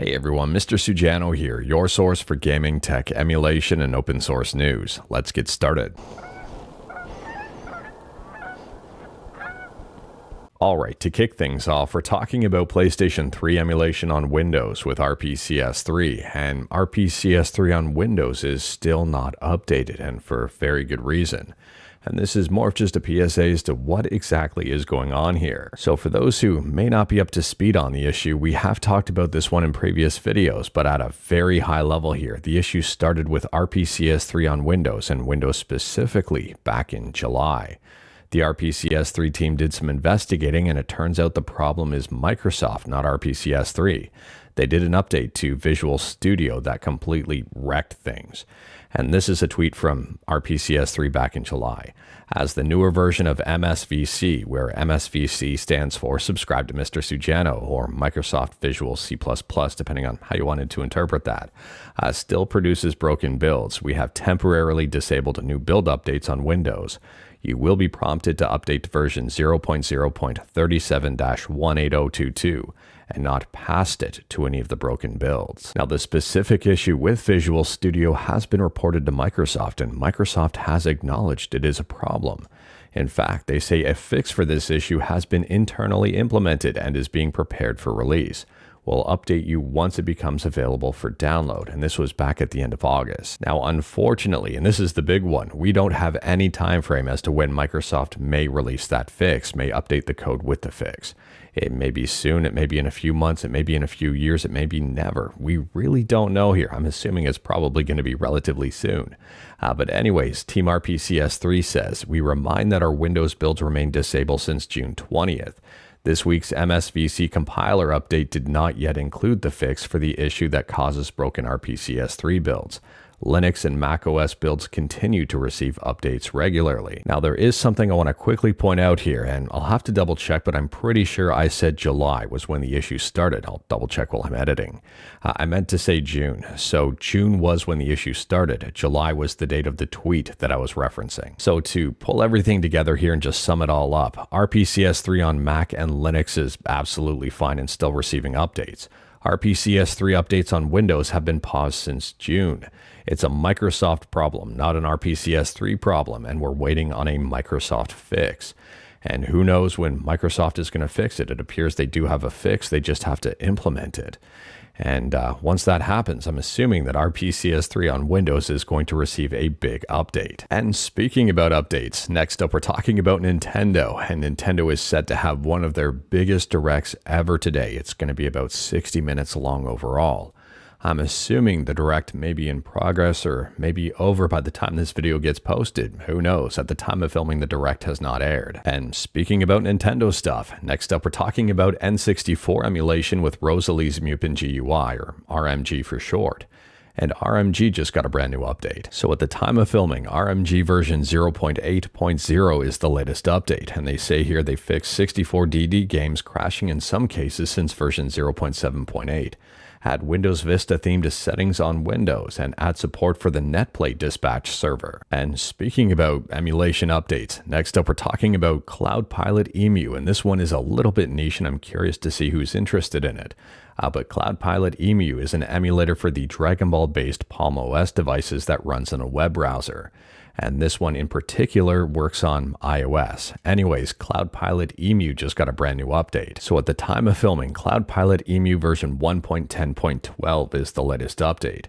Hey everyone, Mr. Sujano here, your source for gaming, tech, emulation, and open source news. Let's get started. Alright, to kick things off, we're talking about PlayStation 3 emulation on Windows with RPCS3, and RPCS3 on Windows is still not updated, and for very good reason. And this is more of just a PSA as to what exactly is going on here. So for those who may not be up to speed on the issue, we have talked about this one in previous videos, but at a very high level here. The issue started with RPCS3 on Windows, and Windows specifically, back in July. The RPCS3 team did some investigating, and it turns out the problem is Microsoft, not RPCS3. They did an update to Visual Studio that completely wrecked things. And this is a tweet from RPCS3 back in July. As the newer version of MSVC, where MSVC stands for Subscribe to Mr. Sujano, or Microsoft Visual C++, depending on how you wanted to interpret that, still produces broken builds. We have temporarily disabled new build updates on Windows. You will be prompted to update to version 0.0.37-18022 and not past it to any of the broken builds. Now, the specific issue with Visual Studio has been reported to Microsoft, and Microsoft has acknowledged it is a problem. In fact, they say a fix for this issue has been internally implemented and is being prepared for release. We'll update you once it becomes available for download, and this was back at the end of August. Now, unfortunately, and this is the big one, we don't have any time frame as to when Microsoft may release that fix, may update the code with the fix. It may be soon, it may be in a few months, it may be in a few years, it may be never. We really don't know here. I'm assuming it's probably going to be relatively soon. But anyways, Team RPCS3 says, we remind that our Windows builds remain disabled since June 20th. This week's MSVC compiler update did not yet include the fix for the issue that causes broken RPCS3 builds. Linux and macOS builds continue to receive updates regularly. Now, there is something I want to quickly point out here, and I'll have to double check, but I'm pretty sure I said July was when the issue started. I'll double check while I'm editing. I meant to say June. So June was when the issue started. July was the date of the tweet that I was referencing. So to pull everything together here and just sum it all up, RPCS3 on Mac and Linux is absolutely fine and still receiving updates. RPCS3 updates on Windows have been paused since June. It's a Microsoft problem, not an RPCS3 problem, and we're waiting on a Microsoft fix. And who knows when Microsoft is going to fix it? It appears they do have a fix, they just have to implement it. And once that happens, I'm assuming that RPCS3 on Windows is going to receive a big update. And speaking about updates, next up we're talking about Nintendo. And Nintendo is set to have one of their biggest directs ever today. It's going to be about 60 minutes long overall. I'm assuming the direct may be in progress or maybe over by the time this video gets posted. Who knows? At the time of filming, the direct has not aired. And speaking about Nintendo stuff, next up we're talking about N64 emulation with Rosalie's Mupen GUI, or RMG for short. And RMG just got a brand new update. So at the time of filming, RMG version 0.8.0 is the latest update, and they say here they fixed 64DD games crashing in some cases since version 0.7.8. Add Windows Vista themed settings on Windows, and add support for the NetPlay dispatch server. And speaking about emulation updates, next up we're talking about CloudPilotEmu, and this one is a little bit niche and I'm curious to see who's interested in it. But CloudPilotEmu is an emulator for the Dragon Ball based Palm OS devices that runs in a web browser. And this one in particular works on iOS. Anyways, CloudPilotEmu just got a brand new update. So at the time of filming, CloudPilotEmu version 1.10.12 is the latest update.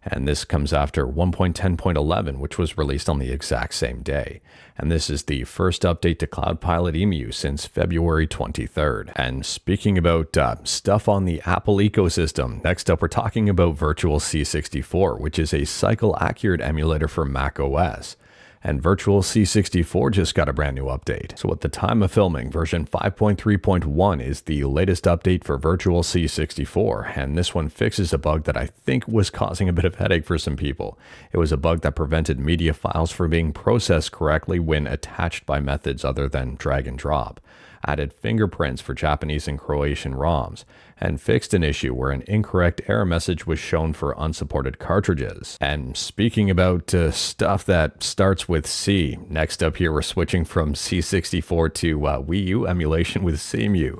And this comes after 1.10.11, which was released on the exact same day. And this is the first update to CloudPilotEmu since February 23rd. And speaking about stuff on the Apple ecosystem, next up we're talking about Virtual C64, which is a cycle-accurate emulator for macOS. And Virtual C64 just got a brand new update. So at the time of filming, version 5.3.1 is the latest update for Virtual C64, and this one fixes a bug that I think was causing a bit of headache for some people. It was a bug that prevented media files from being processed correctly when attached by methods other than drag and drop. Added fingerprints for Japanese and Croatian ROMs, and fixed an issue where an incorrect error message was shown for unsupported cartridges. And speaking about stuff that starts with C, next up here we're switching from C64 to Wii U emulation with Cemu.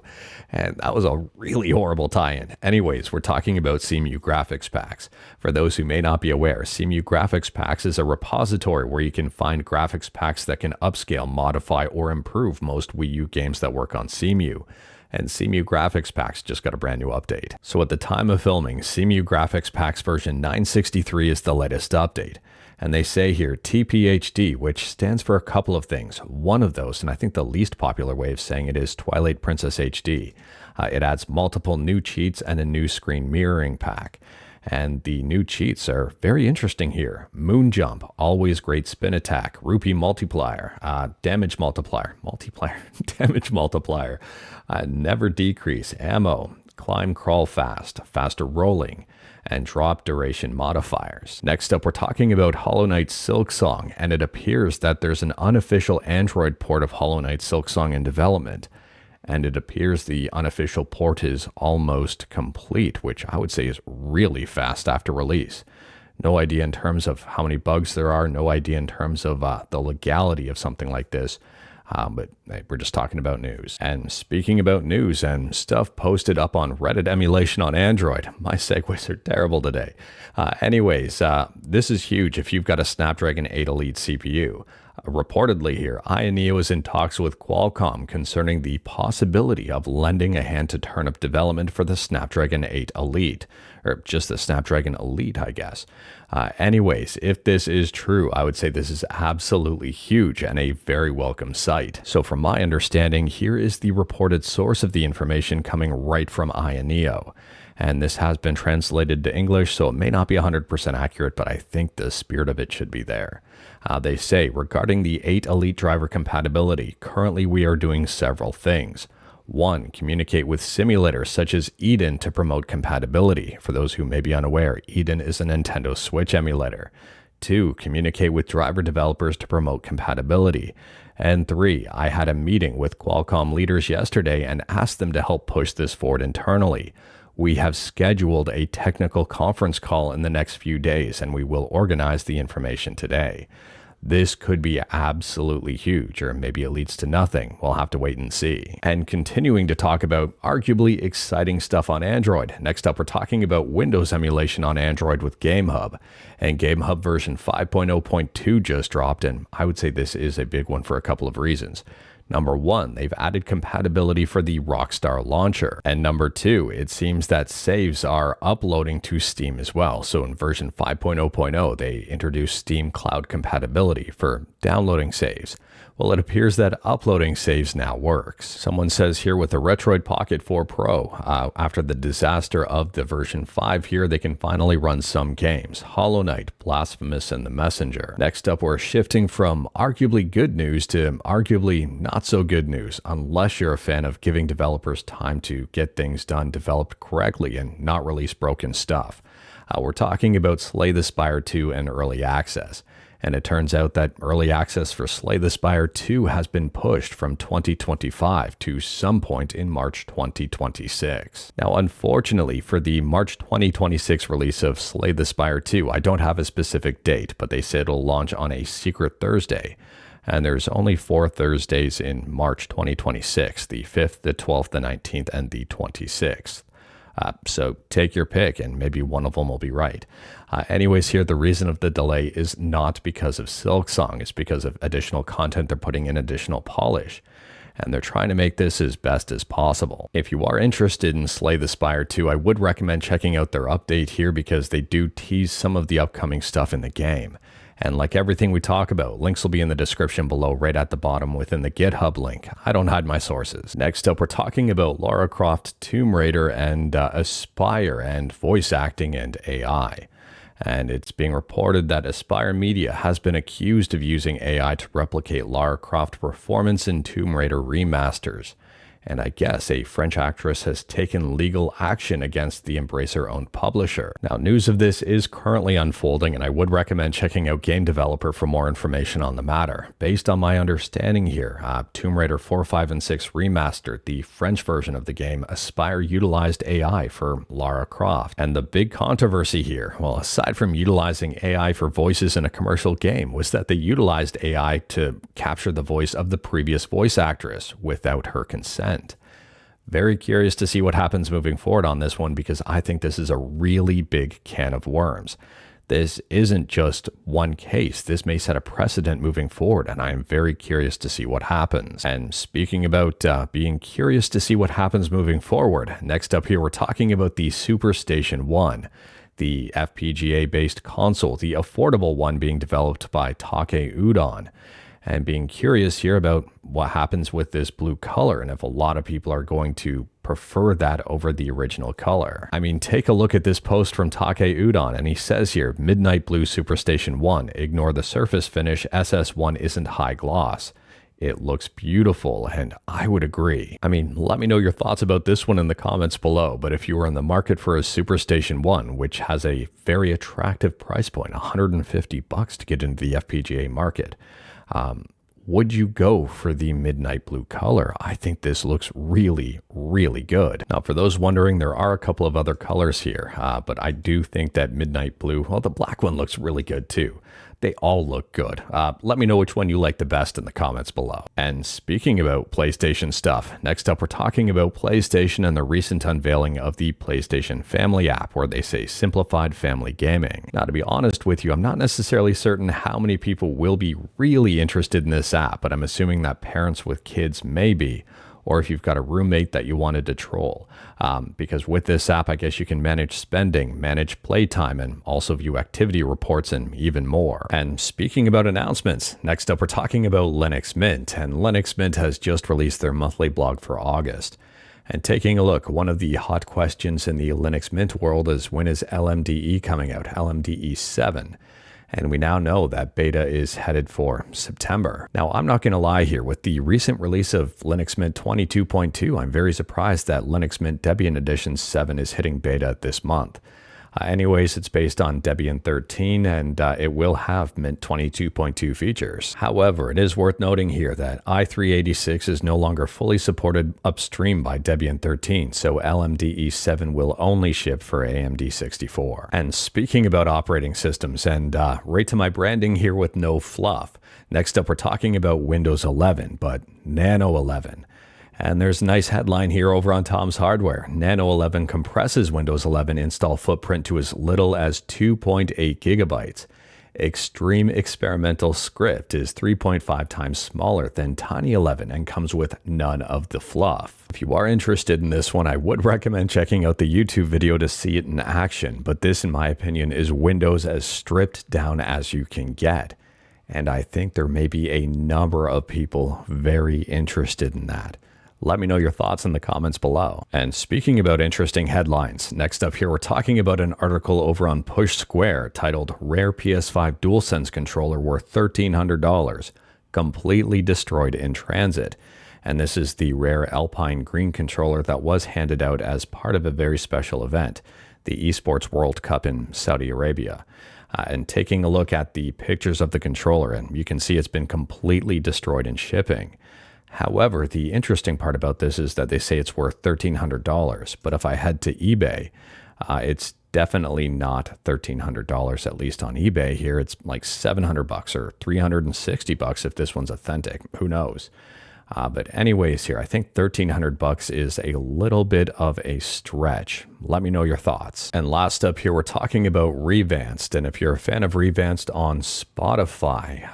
And that was a really horrible tie-in. Anyways, we're talking about Cemu graphics packs. For those who may not be aware, Cemu graphics packs is a repository where you can find graphics packs that can upscale, modify, or improve most Wii U games that work on Cemu. And Cemu graphics packs just got a brand new update. So at the time of filming, Cemu graphics packs version 963 is the latest update. And they say here TPHD, which stands for a couple of things. One of those, and I think the least popular way of saying it, is Twilight Princess HD. It adds multiple new cheats and a new screen mirroring pack. And the new cheats are very interesting here. Moon Jump, always great spin attack, Rupee multiplier, damage multiplier, damage multiplier, never decrease, ammo, climb crawl fast, faster rolling, and drop duration modifiers. Next up, we're talking about Hollow Knight Silksong, and it appears that there's an unofficial Android port of Hollow Knight Silksong in development. And it appears the unofficial port is almost complete, which I would say is really fast after release. No idea in terms of how many bugs there are, no idea in terms of the legality of something like this. But we're just talking about news. And speaking about news and stuff posted up on Reddit emulation on Android, my segues are terrible today. Anyways, this is huge if you've got a Snapdragon 8 Elite CPU. Reportedly here, Neo is in talks with Qualcomm concerning the possibility of lending a hand to Turnip development for the Snapdragon 8 Elite, or just the Snapdragon Elite, I guess. Anyways, if this is true, I would say this is absolutely huge and a very welcome sight. So from my understanding, here is the reported source of the information coming right from Neo. And this has been translated to English, so it may not be 100% accurate, but I think the spirit of it should be there. They say, regarding the 8 Elite driver compatibility, currently we are doing several things. 1. Communicate with simulators such as Eden to promote compatibility. For those who may be unaware, Eden is a Nintendo Switch emulator. 2. Communicate with driver developers to promote compatibility. And 3. I had a meeting with Qualcomm leaders yesterday and asked them to help push this forward internally. We have scheduled a technical conference call in the next few days, and we will organize the information today. This could be absolutely huge, or maybe it leads to nothing. We'll have to wait and see. And continuing to talk about arguably exciting stuff on Android. Next up, we're talking about Windows emulation on Android with GameHub. And GameHub version 5.0.2 just dropped, and I would say this is a big one for a couple of reasons. Number 1, they've added compatibility for the Rockstar launcher. And number 2, it seems that saves are uploading to Steam as well. So in version 5.0.0, they introduced Steam Cloud compatibility for downloading saves. Well, it appears that uploading saves now works. Someone says here with the Retroid Pocket 4 Pro, after the disaster of the version 5 here, they can finally run some games. Hollow Knight, Blasphemous, and The Messenger. Next up, we're shifting from arguably good news to arguably not so good news, unless you're a fan of giving developers time to get things done, developed correctly, and not release broken stuff. We're talking about Slay the Spire 2 and Early Access. And it turns out that early access for Slay the Spire 2 has been pushed from 2025 to some point in March 2026. Now, unfortunately, for the March 2026 release of Slay the Spire 2, I don't have a specific date, but they said it'll launch on a secret Thursday. And there's only 4 Thursdays in March 2026, the 5th, the 12th, the 19th, and the 26th. So take your pick, and maybe one of them will be right. Anyways, here, the reason of the delay is not because of Silksong. It's because of additional content. They're putting in additional polish, and they're trying to make this as best as possible. If you are interested in Slay the Spire 2, I would recommend checking out their update here because they do tease some of the upcoming stuff in the game. And like everything we talk about, links will be in the description below right at the bottom within the GitHub link. I don't hide my sources. Next up, we're talking about Lara Croft Tomb Raider and Aspyr and voice acting and AI. And it's being reported that Aspyr Media has been accused of using AI to replicate Lara Croft performance in Tomb Raider remasters. And I guess a French actress has taken legal action against the Embracer-owned publisher. Now, news of this is currently unfolding, and I would recommend checking out Game Developer for more information on the matter. Based on my understanding here, Tomb Raider 4, 5, and 6 Remastered, the French version of the game, Aspyr utilized AI for Lara Croft. And the big controversy here, well, aside from utilizing AI for voices in a commercial game, was that they utilized AI to capture the voice of the previous voice actress without her consent. Very curious to see what happens moving forward on this one, because I think this is a really big can of worms. This isn't just one case. This may set a precedent moving forward, and I am very curious to see what happens. And speaking about being curious to see what happens moving forward, next up here we're talking about the SuperStation One, the FPGA-based console, the affordable one being developed by Take Udon. And being curious here about what happens with this blue color and if a lot of people are going to prefer that over the original color. I mean, take a look at this post from Take Udon, and he says here, Midnight Blue SuperStation 1, ignore the surface finish, SS1 isn't high gloss. It looks beautiful, and I would agree. I mean, let me know your thoughts about this one in the comments below, but if you were in the market for a SuperStation 1, which has a very attractive price point, $150 to get into the FPGA market, would you go for the midnight blue color? I think this looks really, really good. Now, for those wondering, there are a couple of other colors here, but I do think that midnight blue, well, the black one looks really good too. They all look good. Let me know which one you like the best in the comments below. And speaking about PlayStation stuff, next up we're talking about PlayStation and the recent unveiling of the PlayStation Family app, where they say simplified family gaming. Now, to be honest with you, I'm not necessarily certain how many people will be really interested in this app, but I'm assuming that parents with kids may be, or if you've got a roommate that you wanted to troll. Because with this app, I guess you can manage spending, manage playtime, and also view activity reports and even more. And speaking about announcements, next up we're talking about Linux Mint, and Linux Mint has just released their monthly blog for August. And taking a look, one of the hot questions in the Linux Mint world is, when is LMDE coming out, LMDE 7? And we now know that beta is headed for September. Now, I'm not going to lie here. With the recent release of Linux Mint 22.2, I'm very surprised that Linux Mint Debian Edition 7 is hitting beta this month. Anyways, it's based on Debian 13, and it will have Mint 22.2 features. However, it is worth noting here that i386 is no longer fully supported upstream by Debian 13, so LMDE 7 will only ship for AMD 64. And speaking about operating systems, and right to my branding here with no fluff, next up we're talking about Windows 11, but Nano 11. And there's a nice headline here over on Tom's Hardware. Nano 11 compresses Windows 11 install footprint to as little as 2.8 gigabytes. Extreme experimental script is 3.5 times smaller than Tiny 11 and comes with none of the fluff. If you are interested in this one, I would recommend checking out the YouTube video to see it in action, but this, in my opinion, is Windows as stripped down as you can get. And I think there may be a number of people very interested in that. Let me know your thoughts in the comments below. And speaking about interesting headlines, next up here we're talking about an article over on Push Square titled Rare PS5 DualSense Controller Worth $1,300, Completely Destroyed in Transit. And this is the rare Alpine Green controller that was handed out as part of a very special event, the Esports World Cup in Saudi Arabia. And taking a look at the pictures of the controller, and you can see it's been completely destroyed in shipping. However, the interesting part about this is that they say it's worth $1,300, but if I head to eBay, it's definitely not $1,300, at least on eBay here. It's like $700 or $360 if this one's authentic. Who knows? But anyways here, I think $1,300 is a little bit of a stretch. Let me know your thoughts. And last up here, we're talking about Revanced. And if you're a fan of Revanced on Spotify,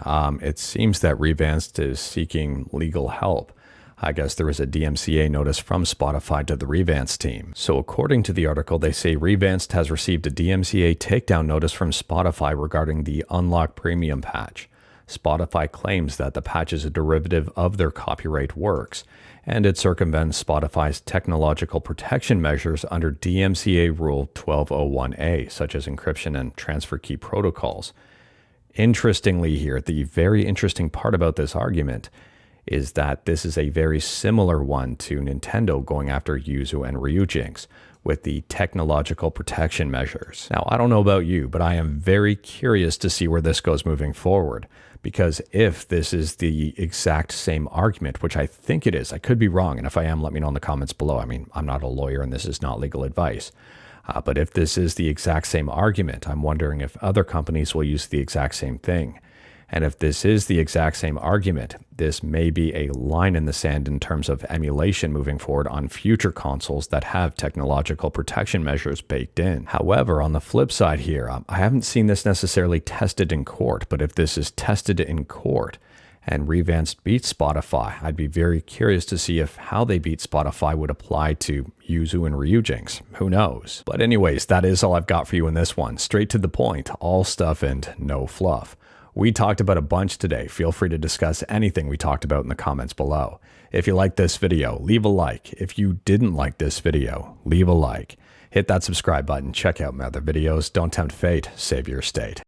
it seems that Revanced is seeking legal help. I guess there was a DMCA notice from Spotify to the Revanced team. So according to the article, they say Revanced has received a DMCA takedown notice from Spotify regarding the Unlock Premium patch. Spotify claims that the patch is a derivative of their copyright works, and it circumvents Spotify's technological protection measures under DMCA Rule 1201A, such as encryption and transfer key protocols. Interestingly here, the very interesting part about this argument is that this is a very similar one to Nintendo going after Yuzu and Ryujinx with the technological protection measures. Now, I don't know about you, but I am very curious to see where this goes moving forward, because if this is the exact same argument, which I think it is, I could be wrong, and if I am, let me know in the comments below. I mean, I'm not a lawyer and this is not legal advice. But if this is the exact same argument, I'm wondering if other companies will use the exact same thing. And if this is the exact same argument, this may be a line in the sand in terms of emulation moving forward on future consoles that have technological protection measures baked in. However, on the flip side here, I haven't seen this necessarily tested in court, but if this is tested in court and Revanced beats Spotify, I'd be very curious to see if how they beat Spotify would apply to Yuzu and Ryujinx. Who knows? But anyways, that is all I've got for you in this one. Straight to the point, all stuff and no fluff. We talked about a bunch today. Feel free to discuss anything we talked about in the comments below. If you liked this video, leave a like. If you didn't like this video, leave a like. Hit that subscribe button. Check out my other videos. Don't tempt fate. Save your state.